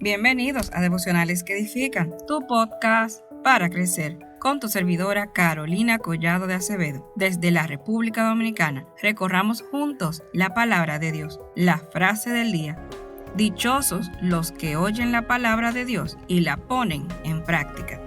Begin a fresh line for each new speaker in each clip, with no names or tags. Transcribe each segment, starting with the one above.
Bienvenidos a Devocionales que Edifican, tu podcast para crecer, con tu servidora Carolina Collado de Acevedo. Desde la República Dominicana, recorramos juntos la palabra de Dios, la frase del día. Dichosos los que oyen la palabra de Dios y la ponen en práctica.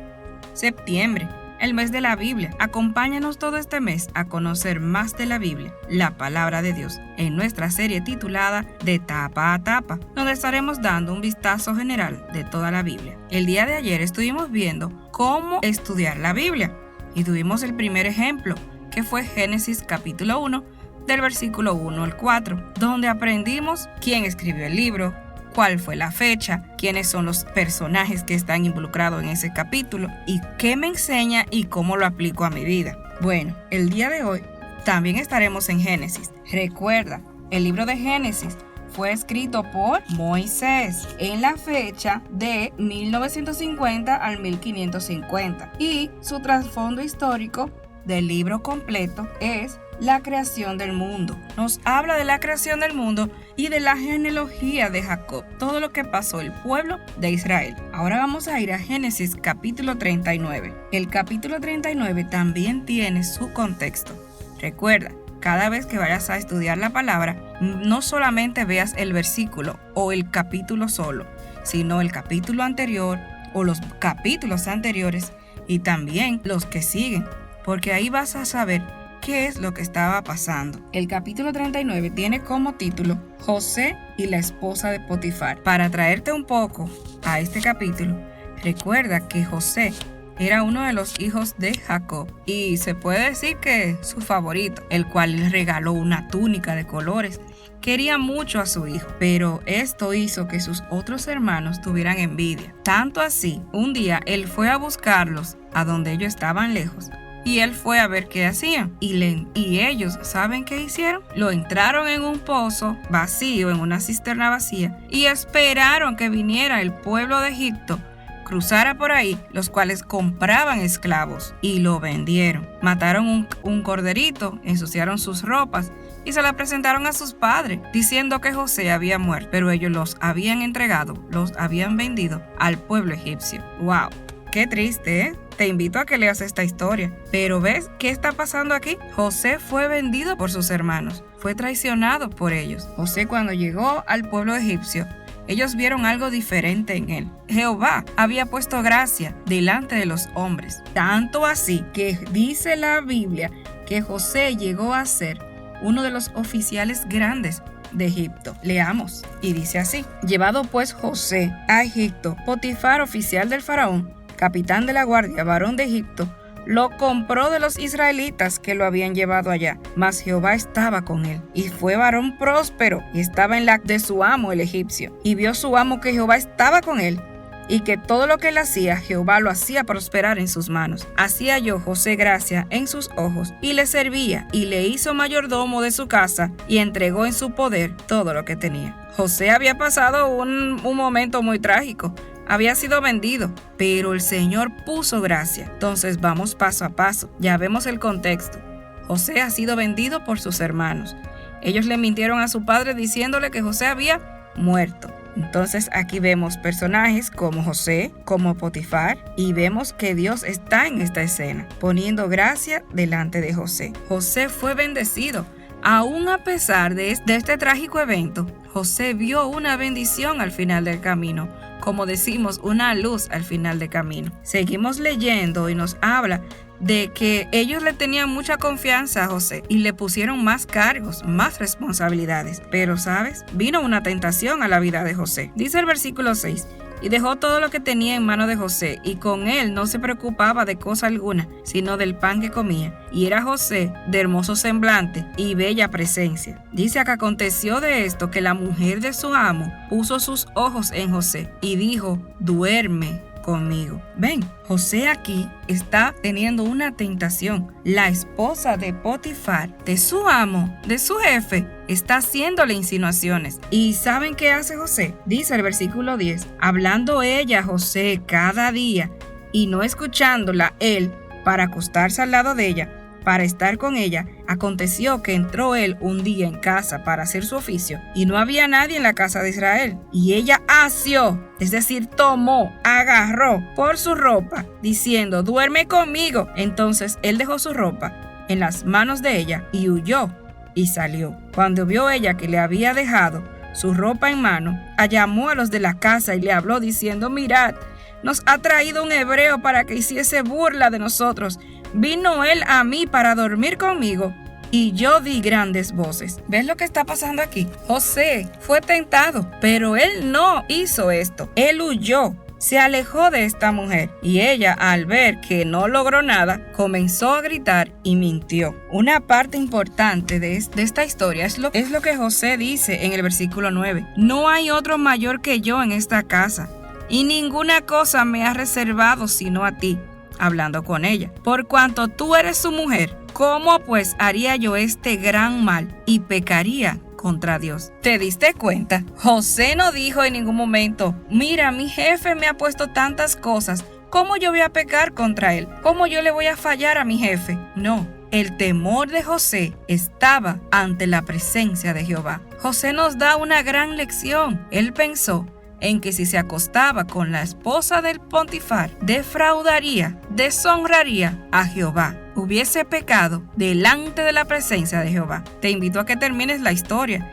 Septiembre, el mes de la Biblia. Acompáñanos todo este mes a conocer más de la Biblia, la palabra de Dios, en nuestra serie titulada De Tapa a Tapa, donde estaremos dando un vistazo general de toda la Biblia. El día de ayer estuvimos viendo cómo estudiar la Biblia y tuvimos el primer ejemplo, que fue Génesis capítulo 1, del versículo 1 al 4, donde aprendimos quién escribió el libro, cuál fue la fecha, quiénes son los personajes que están involucrados en ese capítulo y qué me enseña y cómo lo aplico a mi vida. Bueno, el día de hoy también estaremos en Génesis. Recuerda, el libro de Génesis fue escrito por Moisés en la fecha de 1950 al 1550 y su trasfondo histórico del libro completo es la creación del mundo. Nos habla de la creación del mundo y de la genealogía de Jacob, todo lo que pasó el pueblo de Israel. Ahora vamos a ir a Génesis capítulo 39. El capítulo 39 también tiene su contexto. Recuerda, cada vez que vayas a estudiar la palabra, no solamente veas el versículo o el capítulo solo, sino el capítulo anterior o los capítulos anteriores y también los que siguen, porque ahí vas a saber qué es lo que estaba pasando. El capítulo 39 tiene como título José y la esposa de Potifar. Para traerte un poco a este capítulo, recuerda que José era uno de los hijos de Jacob y se puede decir que su favorito, el cual le regaló una túnica de colores. Quería mucho a su hijo, pero esto hizo que sus otros hermanos tuvieran envidia. Tanto así, un día él fue a buscarlos a donde ellos estaban lejos. Y él fue a ver qué hacían. Y ellos, ¿saben qué hicieron? Lo entraron en un pozo vacío, en una cisterna vacía, y esperaron que viniera el pueblo de Egipto, cruzara por ahí, los cuales compraban esclavos y lo vendieron. Mataron un corderito, ensuciaron sus ropas y se la presentaron a sus padres, diciendo que José había muerto, pero ellos los habían entregado, los habían vendido al pueblo egipcio. ¡Wow! ¡Qué triste, eh! Te invito a que leas esta historia. Pero ¿ves qué está pasando aquí? José fue vendido por sus hermanos. Fue traicionado por ellos. José, cuando llegó al pueblo egipcio, ellos vieron algo diferente en él. Jehová había puesto gracia delante de los hombres. Tanto así que dice la Biblia que José llegó a ser uno de los oficiales grandes de Egipto. Leamos. Y dice así: llevado pues José a Egipto, Potifar, oficial del faraón, capitán de la guardia, varón de Egipto, lo compró de los israelitas que lo habían llevado allá. Mas Jehová estaba con él, y fue varón próspero, y estaba en la de su amo el egipcio. Y vio su amo que Jehová estaba con él, y que todo lo que él hacía, Jehová lo hacía prosperar en sus manos. Hacía yo José gracia en sus ojos, y le servía, y le hizo mayordomo de su casa, y entregó en su poder todo lo que tenía. José había pasado un momento muy trágico. Había sido vendido, pero el Señor puso gracia. Entonces vamos paso a paso. Ya vemos el contexto. José ha sido vendido por sus hermanos. Ellos le mintieron a su padre diciéndole que José había muerto. Entonces aquí vemos personajes como José, como Potifar, y vemos que Dios está en esta escena, poniendo gracia delante de José. José fue bendecido. Aún a pesar de este trágico evento, José vio una bendición al final del camino, como decimos, una luz al final del camino. Seguimos leyendo y nos habla de que ellos le tenían mucha confianza a José y le pusieron más cargos, más responsabilidades. Pero, ¿sabes? Vino una tentación a la vida de José. Dice el versículo 6: y dejó todo lo que tenía en mano de José, y con él no se preocupaba de cosa alguna, sino del pan que comía. Y era José de hermoso semblante y bella presencia. Dice que aconteció de esto que la mujer de su amo puso sus ojos en José y dijo: duerme conmigo. Ven, José aquí está teniendo una tentación. La esposa de Potifar, de su amo, de su jefe, está haciéndole insinuaciones. ¿Y saben qué hace José? Dice el versículo 10: hablando ella a José cada día y no escuchándola él para acostarse al lado de ella, para estar con ella, aconteció que entró él un día en casa para hacer su oficio, y no había nadie en la casa de Israel. Y ella asió, es decir, tomó, agarró por su ropa, diciendo: duerme conmigo. Entonces él dejó su ropa en las manos de ella y huyó y salió. Cuando vio ella que le había dejado su ropa en mano, llamó a los de la casa y le habló diciendo: mirad, nos ha traído un hebreo para que hiciese burla de nosotros. Vino él a mí para dormir conmigo, y yo di grandes voces. ¿Ves lo que está pasando aquí? José fue tentado, pero él no hizo esto. Él huyó, se alejó de esta mujer, y ella, al ver que no logró nada, comenzó a gritar y mintió. Una parte importante de esta historia es lo que José dice en el versículo 9. No hay otro mayor que yo en esta casa, y ninguna cosa me ha reservado sino a ti, hablando con ella. Por cuanto tú eres su mujer, ¿cómo pues haría yo este gran mal y pecaría contra Dios? ¿Te diste cuenta? José no dijo en ningún momento: mira, mi jefe me ha puesto tantas cosas, ¿cómo yo voy a pecar contra él? ¿Cómo yo le voy a fallar a mi jefe? No. El temor de José estaba ante la presencia de Jehová. José nos da una gran lección. Él pensó en que si se acostaba con la esposa del Potifar, defraudaría, deshonraría a Jehová. Hubiese pecado delante de la presencia de Jehová. Te invito a que termines la historia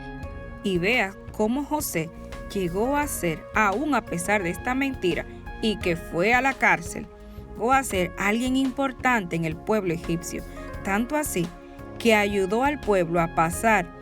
y veas cómo José llegó a ser, aún a pesar de esta mentira, y que fue a la cárcel, llegó a ser alguien importante en el pueblo egipcio. Tanto así que ayudó al pueblo a pasar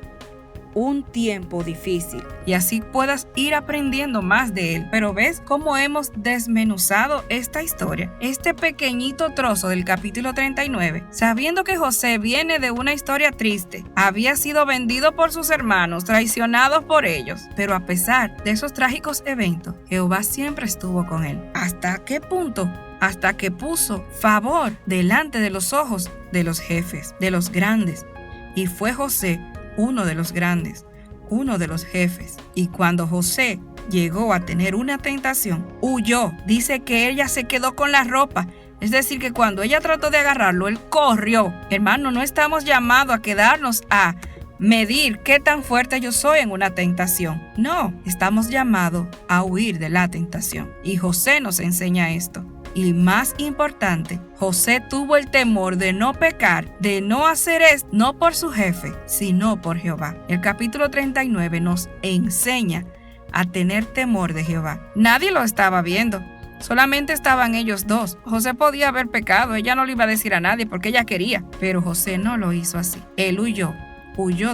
un tiempo difícil, y así puedas ir aprendiendo más de él. Pero ves cómo hemos desmenuzado esta historia, este pequeñito trozo del capítulo 39, sabiendo que José viene de una historia triste. Había sido vendido por sus hermanos, traicionados por ellos, pero a pesar de esos trágicos eventos, Jehová siempre estuvo con él. ¿Hasta qué punto? Hasta que puso favor delante de los ojos de los jefes, de los grandes, y fue José uno de los grandes, uno de los jefes. Y cuando José llegó a tener una tentación, huyó. Dice que ella se quedó con la ropa. Es decir, que cuando ella trató de agarrarlo, él corrió. Hermano, no estamos llamados a quedarnos a medir qué tan fuerte yo soy en una tentación. No, estamos llamados a huir de la tentación. Y José nos enseña esto. Y más importante, José tuvo el temor de no pecar, de no hacer esto, no por su jefe, sino por Jehová. El capítulo 39 nos enseña a tener temor de Jehová. Nadie lo estaba viendo, solamente estaban ellos dos. José podía haber pecado, ella no le iba a decir a nadie porque ella quería, pero José no lo hizo así. Él huyó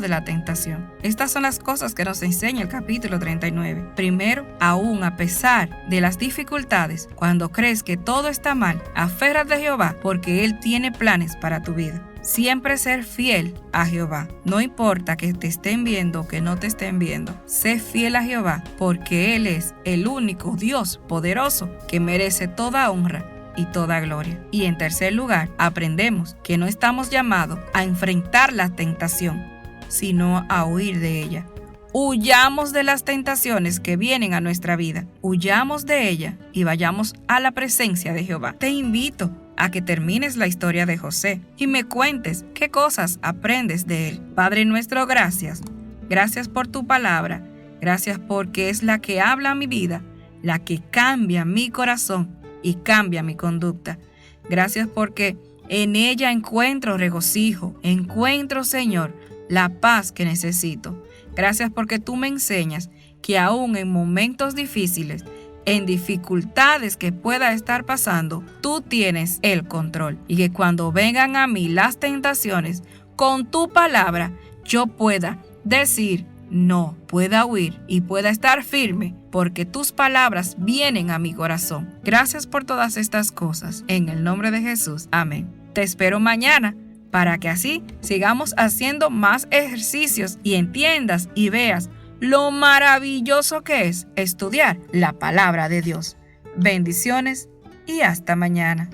de la tentación. Estas son las cosas que nos enseña el capítulo 39. Primero, aún a pesar de las dificultades, cuando crees que todo está mal, aférrate a Jehová, porque Él tiene planes para tu vida. Siempre ser fiel a Jehová. No importa que te estén viendo o que no te estén viendo. Sé fiel a Jehová, porque Él es el único Dios poderoso que merece toda honra y toda gloria. Y en tercer lugar, aprendemos que no estamos llamados a enfrentar la tentación, sino a huir de ella. Huyamos de las tentaciones que vienen a nuestra vida. Huyamos de ella y vayamos a la presencia de Jehová. Te invito a que termines la historia de José y me cuentes qué cosas aprendes de él. Padre nuestro, gracias. Gracias por tu palabra. Gracias porque es la que habla a mi vida, la que cambia mi corazón y cambia mi conducta. Gracias porque en ella encuentro regocijo, encuentro, Señor, la paz que necesito. Gracias porque tú me enseñas que aún en momentos difíciles, en dificultades que pueda estar pasando, tú tienes el control. Y que cuando vengan a mí las tentaciones, con tu palabra, yo pueda decir no, pueda huir y pueda estar firme, porque tus palabras vienen a mi corazón. Gracias por todas estas cosas. En el nombre de Jesús. Amén. Te espero mañana para que así sigamos haciendo más ejercicios y entiendas y veas lo maravilloso que es estudiar la palabra de Dios. Bendiciones y hasta mañana.